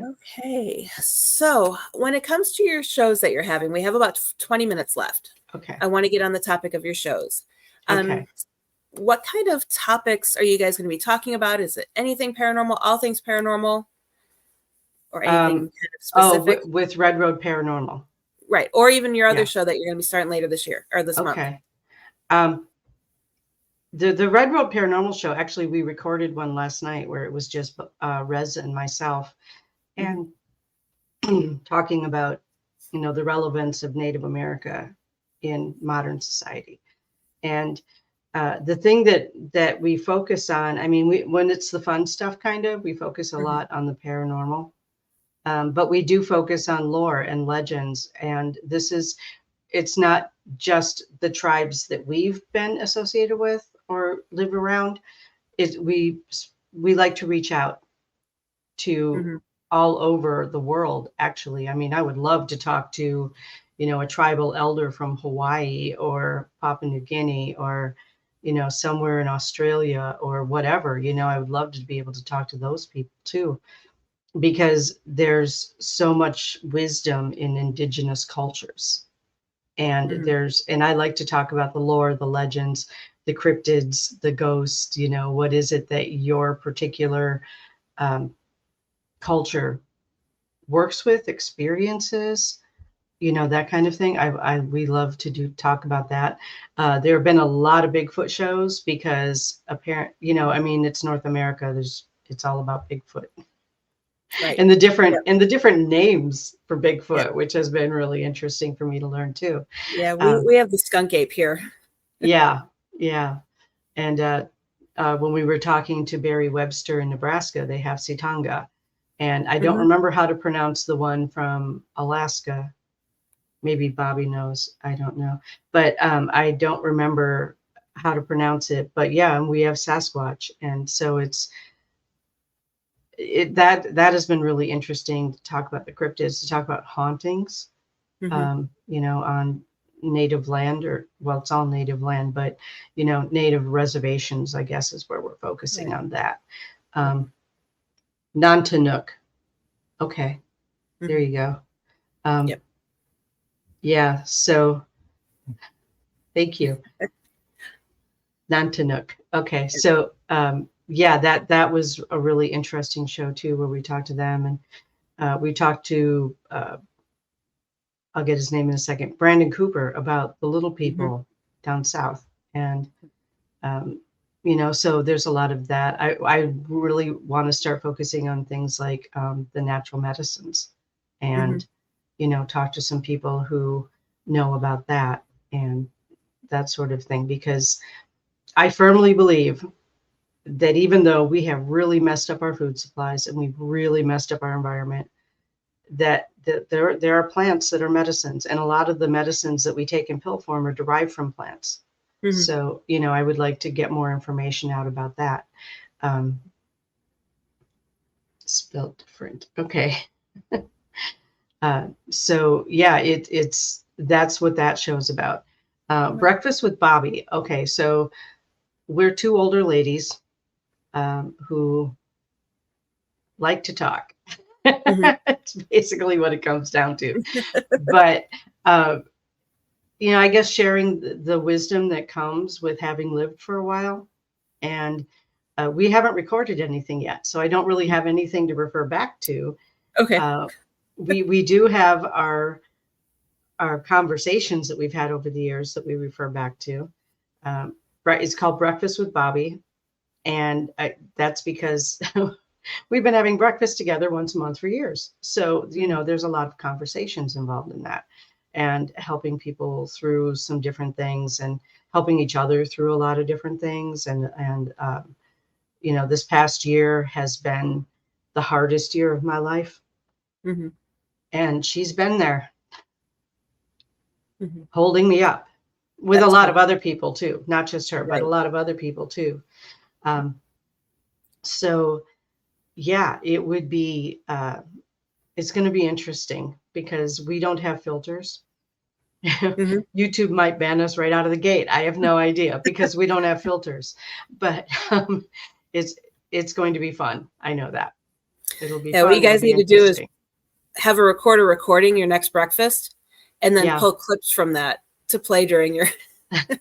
Okay. So when it comes to your shows that you're having, we have about 20 minutes left. Okay. I want to get on the topic of your shows. Okay. What kind of topics are you guys going to be talking about? Is it anything paranormal, all things paranormal, or anything kind of specific? With Red Road Paranormal. Right. Or even your other show that you're going to be starting later this year or this month. Okay. The Red Road Paranormal show, actually, we recorded one last night where it was just Rez and myself, and talking about, the relevance of Native America in modern society. And the thing that we focus on, I mean, when it's the fun stuff, we focus a lot on the paranormal, but we do focus on lore and legends. And it's not just the tribes that we've been associated with or live around. We like to reach out to all over the world, actually. I mean, I would love to talk to, a tribal elder from Hawaii or Papua New Guinea or, somewhere in Australia or whatever. I would love to be able to talk to those people too, because there's so much wisdom in indigenous cultures. And and I like to talk about the lore, the legends, the cryptids, the ghosts, what is it that your particular culture works with, experiences, that kind of thing. We love to talk about that. There have been a lot of Bigfoot shows because it's North America. It's all about Bigfoot. Right. And the different names for Bigfoot, which has been really interesting for me to learn too. Yeah, we have the skunk ape here. Yeah. And when we were talking to Barry Webster in Nebraska, they have Sitanga. And I don't Mhm. remember how to pronounce the one from Alaska. Maybe Bobby knows. I don't know. But I don't remember how to pronounce it. But yeah, and we have Sasquatch. And so that has been really interesting to talk about the cryptids, to talk about hauntings, Mhm. on native land, or, well, it's all native land, but, native reservations, I guess, is where we're focusing Right. on that. Yep. Nanticoke. Okay, there Mhm. you go. Um, Yep. yeah, so thank you. Nanticoke. Okay, Yep. so yeah, that was a really interesting show too, where we talked to them, and we talked to I'll get his name in a second, Brandon Cooper, about the little Mhm. people down south. And um, so there's a lot of that. I really want to start focusing on things like the natural medicines, Mhm. and talk to some people who know about that and that sort of thing, because I firmly believe that even though we have really messed up our food supplies and we've really messed up our environment, that there are plants that are medicines, and a lot of the medicines that we take in pill form are derived from plants. Mhm. So, I would like to get more information out about that. Um, Spelled different. Okay. So yeah, it's that's what that show's about. Right. Breakfast with Bobby. Okay, so we're two older ladies who like to talk. Mhm. It's basically what it comes down to. But uh, I guess sharing the wisdom that comes with having lived for a while. And we haven't recorded anything yet, so I don't really have anything to refer back to. Okay. Uh, we do have our conversations that we've had over the years that we refer back to. Um, it's called Breakfast with Bobby, and that's because we've been having breakfast together once a month for years. So, Mhm. there's a lot of conversations involved in that, and helping people through some different things, and helping each other through a lot of different things. And this past year has been the hardest year of my life. Mhm. And she's been there Mhm. holding me up, with a That's lot of cool. other people too, not just her, but a Right. lot of other people too. Um, so yeah, it's going to be interesting because we don't have filters. Mhm. YouTube might ban us right out of the gate. I have no idea, because we don't have filters, but it's it's going to be fun. I know that it'll be Yeah, what you fun. It'll guys be need to do is interesting. have a recorder recording your next breakfast, and then Yeah, pull clips from that to play during your.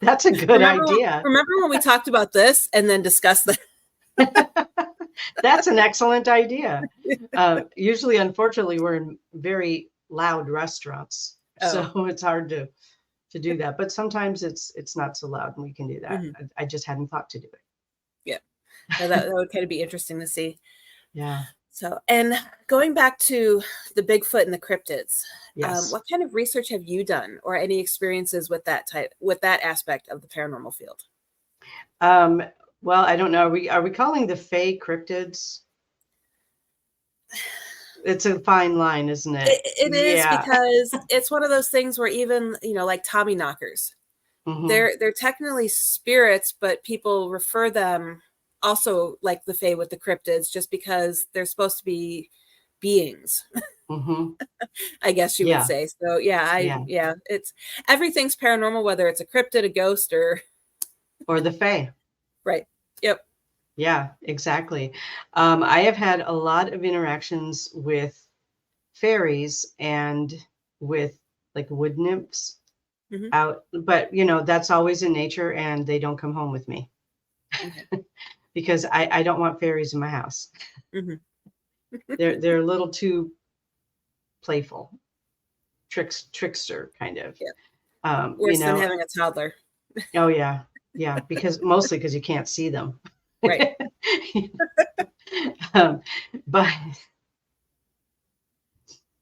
that's a good remember idea. remember when we talked about this and then discussed that? That's an excellent idea. Usually, unfortunately, we're in very loud restaurants, Oh. so it's hard to do that. But sometimes it's not so loud, and we can do that. Mhm. I just hadn't thought to do Yeah. Yeah, that would kind of be interesting to see. Yeah. So, and going back to the Bigfoot and the cryptids, Yes. what kind of research have you done, or any experiences with that aspect of the paranormal field? Um, well, I don't know. Are we calling the Fae cryptids? It's a fine line, isn't it? It is, Yeah. because it's one of those things where, even, like Tommy knockers, Hmm. they're technically spirits, but people refer them also like the Fae with the cryptids, just because they're supposed to be beings, Hmm. I guess you would Yeah. say. So yeah, Yeah. it's everything's paranormal, whether it's a cryptid, a ghost, or Or the Fae. right. Yep. Yeah, exactly. I have had a lot of interactions with fairies and with like wood nymphs Hmm. out, but that's always in nature, and they don't come home with me, Okay. because I don't want fairies in my house. Hmm. They're a little too playful, trickster kind of. Yeah. Um, you Worse than know, having a toddler. oh yeah, yeah, because mostly because you can't see them. Right. um, but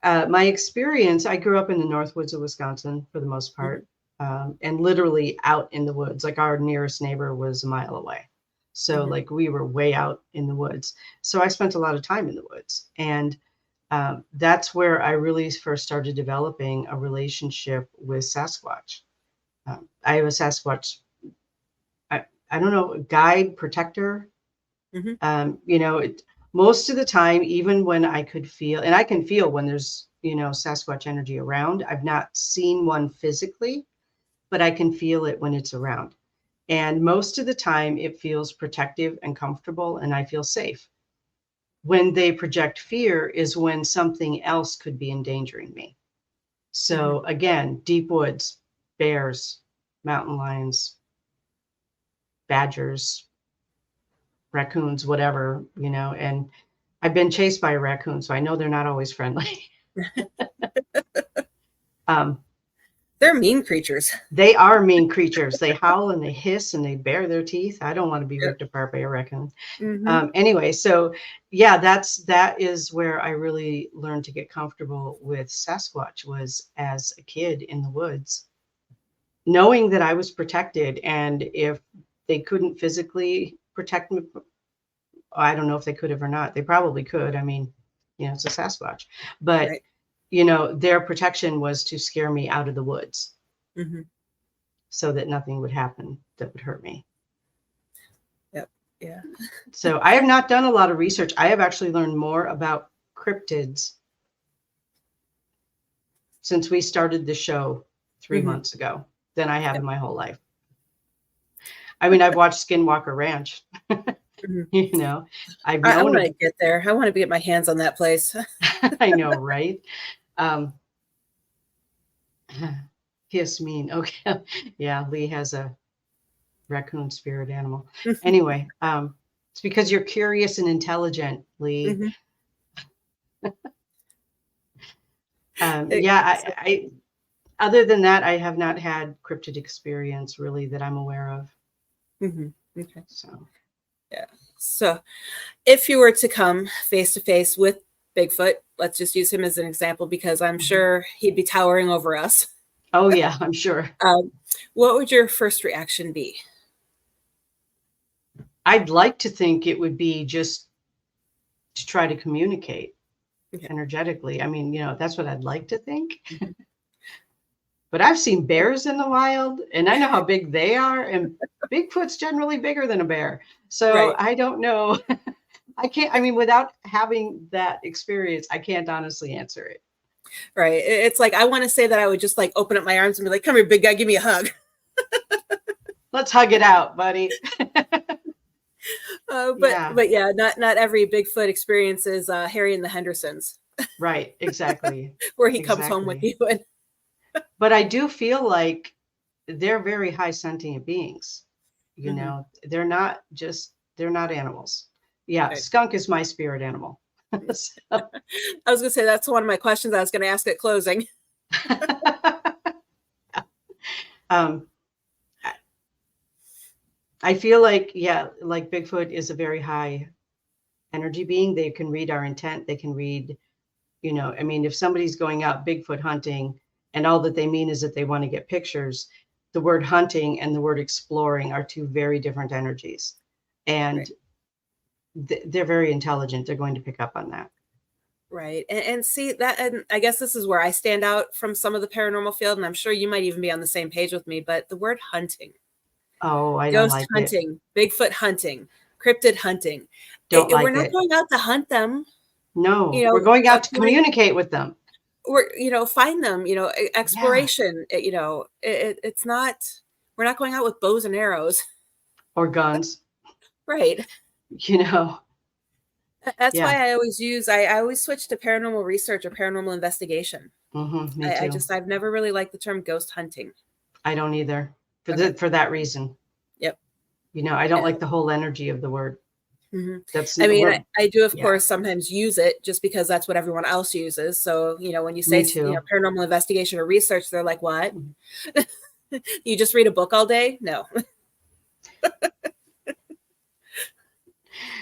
my experience, I grew up in the North Woods of Wisconsin for the most Hmm. part, and literally out in the woods. Like, our nearest neighbor was a mile away. So like we were way out in the woods. So I spent a lot of time in the woods. And that's where I really first started developing a relationship with Sasquatch. I have a Sasquatch, I don't know, guide, protector. You know, most of the time, even when I could feel, and I can feel when there's, you know, Sasquatch energy around. I've not seen one physically, but I can feel it when it's around. And most of the time it feels protective and comfortable, and I feel safe. When they project fear is when something else could be endangering me. So again, deep woods, bears, mountain lions, badgers, raccoons, whatever, you know, and I've been chased by a raccoon, so I know they're not always friendly. They're mean creatures. They are mean creatures. They howl and they hiss and they bare their teeth. I don't want to be ripped apart by a raccoon. Anyway, so yeah, that is where I really learned to get comfortable with Sasquatch, was as a kid in the woods, knowing that I was protected. And if they couldn't physically protect me, I don't know if they could have or not. They probably could. I mean, you know, it's a Sasquatch, but you know, their protection was to scare me out of the woods so that nothing would happen that would hurt me. Yeah. So I have not done a lot of research. I have actually learned more about cryptids since we started the show 3 months ago than I have in my whole life. I mean, I've watched Skinwalker Ranch. You know, I want to get there. I want to get my hands on that place. I know, right? Hiss mean. Okay. Yeah, Lee has a raccoon spirit animal. Anyway, it's because you're curious and intelligent, Lee. Yeah, I other than that, I have not had cryptid experience really that I'm aware of. Okay. So if you were to come face to face with Bigfoot, let's just use him as an example, because I'm sure he'd be towering over us. Oh yeah, I'm sure. What would your first reaction be? I'd like to think it would be just to try to communicate energetically. I mean, you know, that's what I'd like to think. But I've seen bears in the wild, and I know how big they are, and Bigfoot's generally bigger than a bear. So I don't know. I can't, I mean, without having that experience, I can't honestly answer it. Right. It's like, I want to say that I would just like open up my arms and be like, come here, big guy, give me a hug. Let's hug it out, buddy. But yeah, not every Bigfoot experiences Harry and the Hendersons. Right, exactly. Where he comes home with you. But I do feel like they're very high sentient beings. You know, they're not animals. Yeah, skunk is my spirit animal. So. I was going to say, that's one of my questions I was going to ask at closing. I feel like, yeah, like Bigfoot is a very high energy being. They can read our intent. They can read, you know, I mean, if somebody's going out Bigfoot hunting and all that they mean is that they want to get pictures, the word hunting and the word exploring are two very different energies. And they're very intelligent. They're going to pick up on that. Right. And see that, and I guess this is where I stand out from some of the paranormal field, and I'm sure you might even be on the same page with me, but the word hunting. Oh, I don't like it. Ghost hunting, Bigfoot hunting, cryptid hunting. We're not going out to hunt them. No, you know, we're going out to communicate with them. We're, you know, find them, you know, exploration, you know, it's not, we're not going out with bows and arrows. Or guns. Right. You know. That's why I always switch to paranormal research or paranormal investigation. Me too. I've never really liked the term ghost hunting. I don't either, for that reason. Yep. You know, I don't like the whole energy of the word. That's, I mean, I do, of course, sometimes use it just because that's what everyone else uses. So, you know, when you say, you know, paranormal investigation or research, they're like, what? You just read a book all day? No.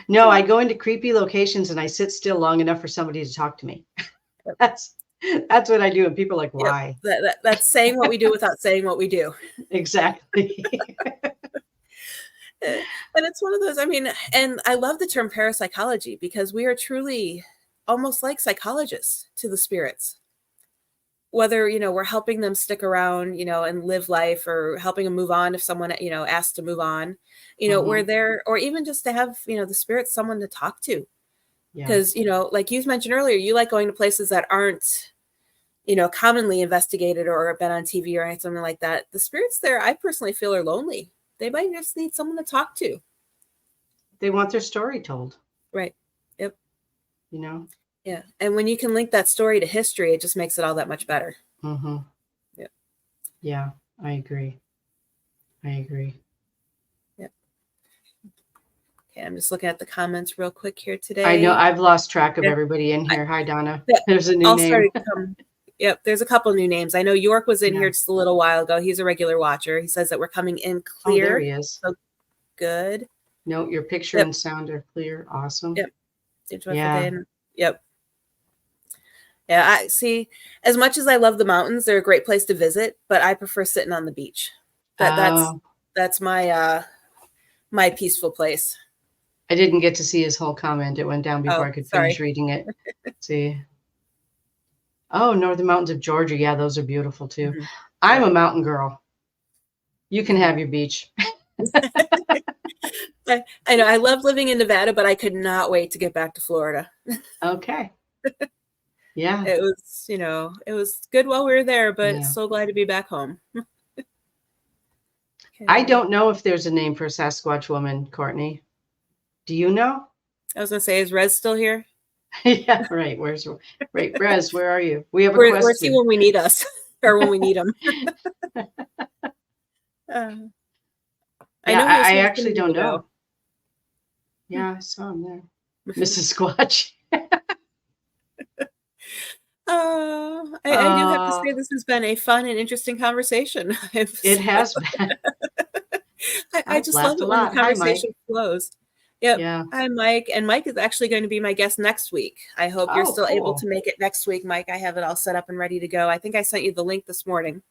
No, I go into creepy locations and I sit still long enough for somebody to talk to me. That's what I do. And people are like, why? That's saying what we do without saying what we do. Exactly. And it's one of those, I mean, and I love the term parapsychology because we are truly almost like psychologists to the spirits. Whether, we're helping them stick around, and live life, or helping them move on if someone, asks to move on, we're Mhm. there, or even just to have, the spirits someone to talk to. Yeah. Because, like you mentioned earlier, you like going to places that aren't, commonly investigated or been on TV or anything like that. The spirits there, I personally feel, are lonely. They might just need someone to talk to. They want their story told, Right. Yep. you know? Yeah. And when you can link that story to history, it just makes it all that much better. Mm-hmm. Yep. Yeah, I agree. I agree. Yep. Okay, I'm just looking at the comments real quick here today. I know I've lost track of Yeah. everybody in here. Hi, Donna. Yeah, There's a new all name. started to come. Yep, there's a couple new names. I know York was in Yeah. here just a little while ago. He's a regular watcher. He says that we're coming in Oh, clear. there he is. So good. No, your picture Yep. and sound are clear. Awesome. Yep. Yeah. Yep. Yeah, I see. As much as I love the mountains, they're a great place to visit, but I prefer sitting on the beach. That's my my peaceful place. I didn't get to see his whole comment. It went down before I could finish reading it. See. Oh, Northern Mountains of Georgia. Yeah, those are beautiful too. Mm-hmm. I'm a mountain girl. You can have your beach. I know I love living in Nevada, but I could not wait to get back to Florida. Okay. Yeah. It was, it was good while we were there, but Yeah. so glad to be back home. Okay. I don't know if there's a name for a Sasquatch woman, Courtney. Do you know? I was gonna say, is Rez still here? Yeah, right. Right, Rez, where are you? We have a Where's he question. when we need us, or when we need him? I actually don't know. Yeah, I saw him there. Mrs. Squatch. I do have to say this has been a fun and interesting conversation. It has been. I just love it when the conversation flows. Yep. Yeah. Hi, Mike. And Mike is actually going to be my guest next week. I hope you're still able to make it next week, Mike. I have it all set up and ready to go. I think I sent you the link this morning.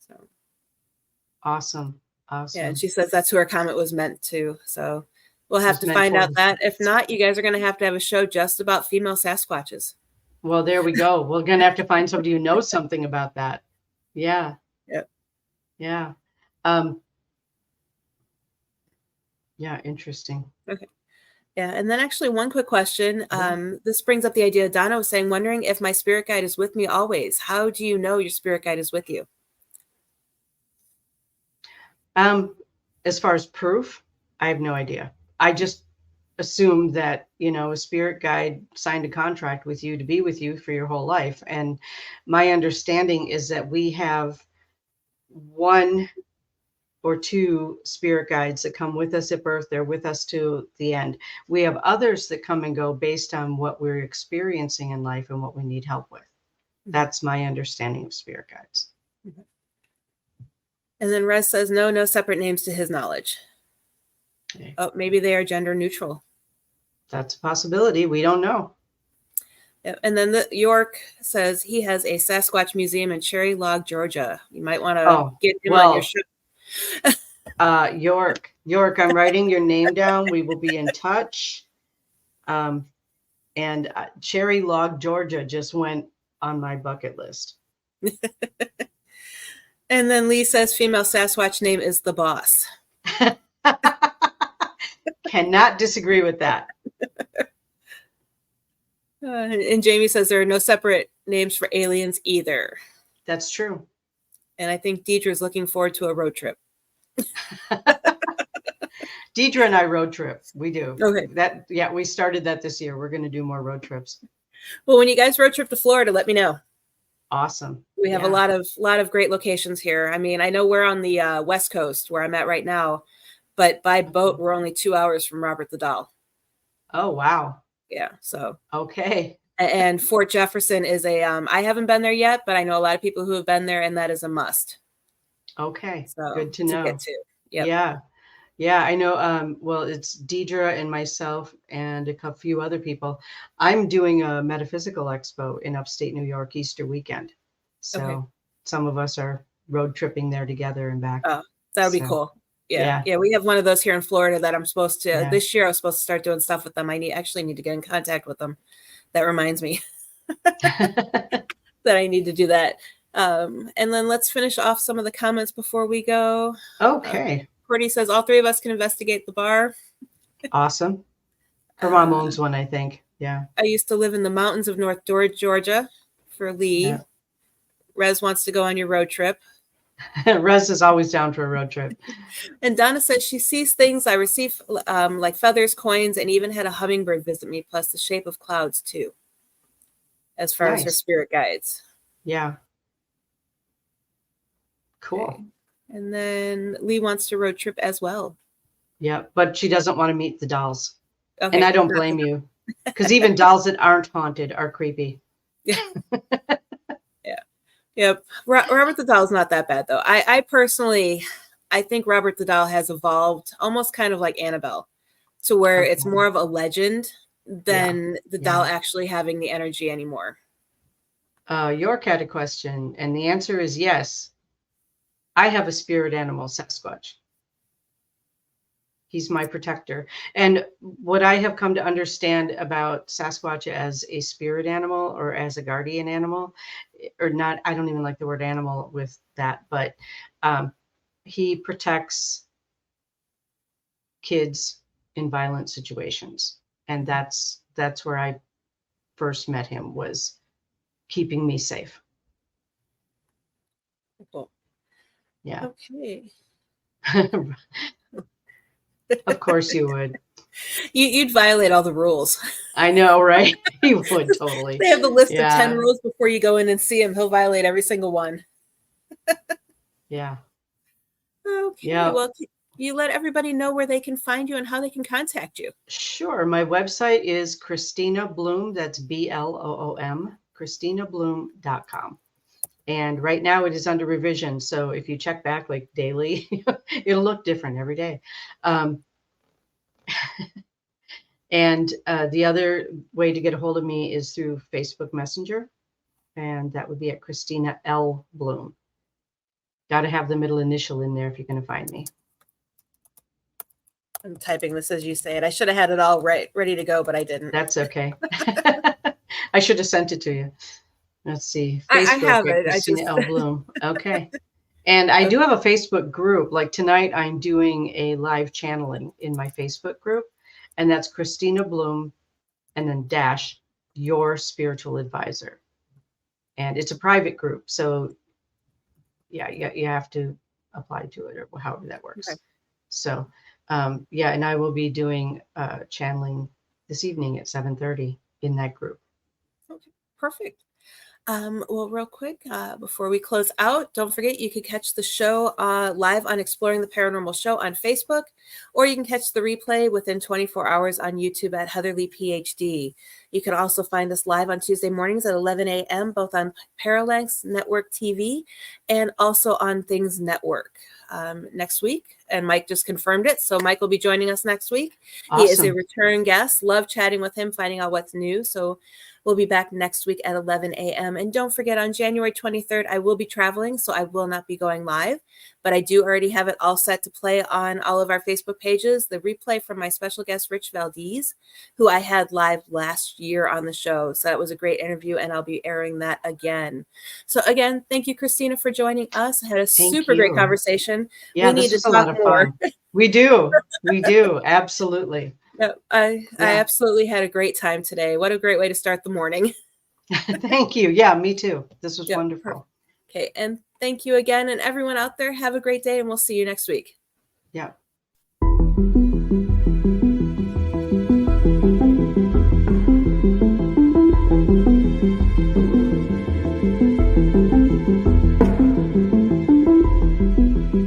So awesome. Yeah, and she says that's who her comment was meant to. So we'll have to find out that. If not, you guys are going to have a show just about female Sasquatches. Well, there we go. We're going to have to find somebody who knows something about that. Yeah. Yep. Yeah. Yeah, interesting. Okay. Yeah, and then actually one quick question. This brings up the idea Donna was saying, wondering if my spirit guide is with me always. How do you know your spirit guide is with you? As far as proof, I have no idea. I just assume that, a spirit guide signed a contract with you to be with you for your whole life. And my understanding is that we have one or two spirit guides that come with us at birth. They're with us to the end. We have others that come and go based on what we're experiencing in life and what we need help with. That's my understanding of spirit guides. Mm-hmm. And then Rez says, no separate names to his knowledge. Okay. Oh, maybe they are gender neutral. That's a possibility. We don't know. Yep. And then York says he has a Sasquatch museum in Cherry Log, Georgia. You might want to get him on your show. York, I'm writing your name down. We will be in touch. And Cherry Log, Georgia just went on my bucket list. And then Lee says female Sasquatch name is the Boss. Cannot disagree with that. And Jamie says there are no separate names for aliens either. That's true. And I think Deidre is looking forward to a road trip. Deidre and I road trip. We do. Okay. We started that this year. We're going to do more road trips. Well, when you guys road trip to Florida, let me know. Awesome. We have a lot of great locations here. I mean, I know we're on the West Coast where I'm at right now, but by boat, we're only 2 hours from Robert the Doll. Oh, wow. Yeah. So. Okay. And Fort Jefferson is I haven't been there yet, but I know a lot of people who have been there, and that is a must. Okay. So good to know. Get to. Yep. Yeah. Yeah, I know. Well, it's Deidre and myself and a few other people. I'm doing a metaphysical expo in upstate New York Easter weekend. So some of us are road tripping there together and back. Oh, that would be cool. Yeah. We have one of those here in Florida that I'm supposed to, this year I was supposed to start doing stuff with them. I actually need to get in contact with them. That reminds me that I need to do that. And then let's finish off some of the comments before we go. Okay. Courtney says all three of us can investigate the bar. Awesome. Her mom owns one, I think. Yeah. I used to live in the mountains of North Georgia for Lee. Yeah. Rez wants to go on your road trip. Rez is always down for a road trip. And Donna says she sees things. I receive like feathers, coins, and even had a hummingbird visit me, plus the shape of clouds too, as far as her spirit guides. Yeah. Cool. Okay. And then Lee wants to road trip as well. Yeah, but she doesn't want to meet the dolls. Okay. And I don't blame you, because even dolls that aren't haunted are creepy. Yeah. Yep. Robert the Doll is not that bad, though. I personally, I think Robert the Doll has evolved almost kind of like Annabelle, to where it's more of a legend than the doll actually having the energy anymore. York had a question, and the answer is yes. I have a spirit animal, Sasquatch. He's my protector. And what I have come to understand about Sasquatch as a spirit animal or as a guardian animal, or not, I don't even like the word animal with that, but he protects kids in violent situations. And that's where I first met him, was keeping me safe. Cool. Yeah. Okay. Of course you would. You'd violate all the rules. I know, right? You would totally. They have the list of 10 rules before you go in and see him. He'll violate every single one. Yeah. Okay. Yeah. Well, you let everybody know where they can find you and how they can contact you. Sure. My website is Kristina Bloom. That's BLOOM, KristinaBloom.com. And right now it is under revision. So if you check back like daily, it'll look different every day. And the other way to get a hold of me is through Facebook Messenger. And that would be at Kristina L. Bloom. Got to have the middle initial in there if you're going to find me. I'm typing this as you say it. I should have had it all ready to go, but I didn't. That's okay. I should have sent it to you. Let's see. Facebook, I have it. Kristina L. Bloom. Okay. And I do have a Facebook group. Like tonight, I'm doing a live channeling in my Facebook group. And that's Kristina Bloom and then dash your spiritual advisor. And it's a private group. So yeah, you have to apply to it or however that works. Okay. So yeah, and I will be doing channeling this evening at 7:30 in that group. Okay, perfect. Well, real quick, before we close out, don't forget you can catch the show live on Exploring the Paranormal Show on Facebook, or you can catch the replay within 24 hours on YouTube at Heather Leigh PhD. You can also find us live on Tuesday mornings at 11 a.m., both on Parallax Network TV and also on Things Network next week. And Mike just confirmed it. So Mike will be joining us next week. Awesome. He is a return guest. Love chatting with him, finding out what's new. So we'll be back next week at 11 a.m. And don't forget, on January 23rd, I will be traveling, so I will not be going live. But I do already have it all set to play on all of our Facebook pages. The replay from my special guest, Rich Valdez, who I had live last year on the show. So that was a great interview, and I'll be airing that again. So again, thank you, Kristina, for joining us. I had a super great conversation. Yeah, we need to talk more. We do. We do. Absolutely. Yeah, I absolutely had a great time today. What a great way to start the morning. Thank you. Yeah, me too. This was wonderful. Okay. And thank you again. And everyone out there, have a great day, and we'll see you next week. Yeah.